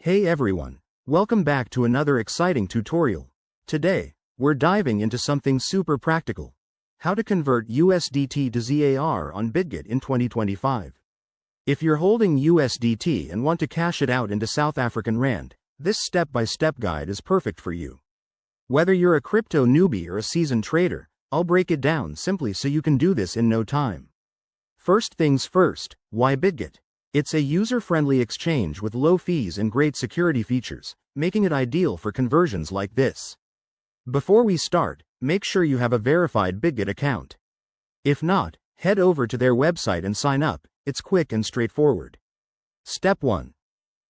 Hey everyone, welcome back to another exciting tutorial. Today, we're diving into something super practical. How to convert USDT to ZAR on Bitget in 2025. If you're holding USDT and want to cash it out into South African Rand, this step-by-step guide is perfect for you. Whether you're a crypto newbie or a seasoned trader, I'll break it down simply so you can do this in no time. First things first, why Bitget? It's a user-friendly exchange with low fees and great security features, making it ideal for conversions like this. Before we start, make sure you have a verified Bitget account. If not, head over to their website and sign up. It's quick and straightforward. Step 1.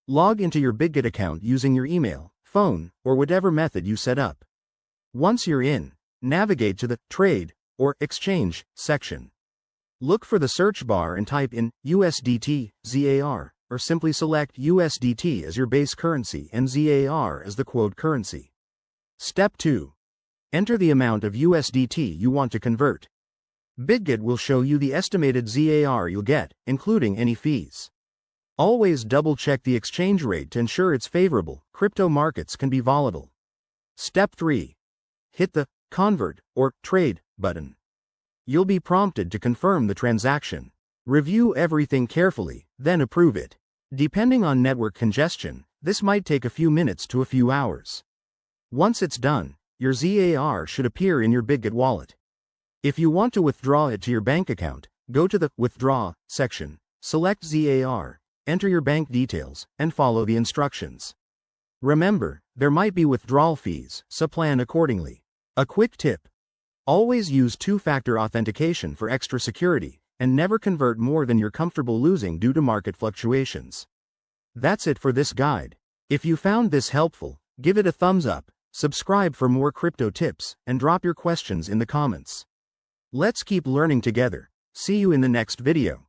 Log into your Bitget account using your email, phone, or whatever method you set up. Once you're in, navigate to the Trade or Exchange section. Look for the search bar and type in USDT, ZAR, or simply select USDT as your base currency and ZAR as the quote currency. Step 2. Enter the amount of USDT you want to convert. Bitget will show you the estimated ZAR you'll get, including any fees. Always double-check the exchange rate to ensure it's favorable. Crypto markets can be volatile. Step 3. Hit the Convert or Trade button. You'll be prompted to confirm the transaction. Review everything carefully, then approve it. Depending on network congestion, this might take a few minutes to a few hours. Once it's done, your ZAR should appear in your Bitget wallet. If you want to withdraw it to your bank account, go to the Withdraw section, select ZAR, enter your bank details, and follow the instructions. Remember, there might be withdrawal fees, so plan accordingly. A quick tip. Always use two-factor authentication for extra security, and never convert more than you're comfortable losing due to market fluctuations. That's it for this guide. If you found this helpful, give it a thumbs up, subscribe for more crypto tips, and drop your questions in the comments. Let's keep learning together. See you in the next video.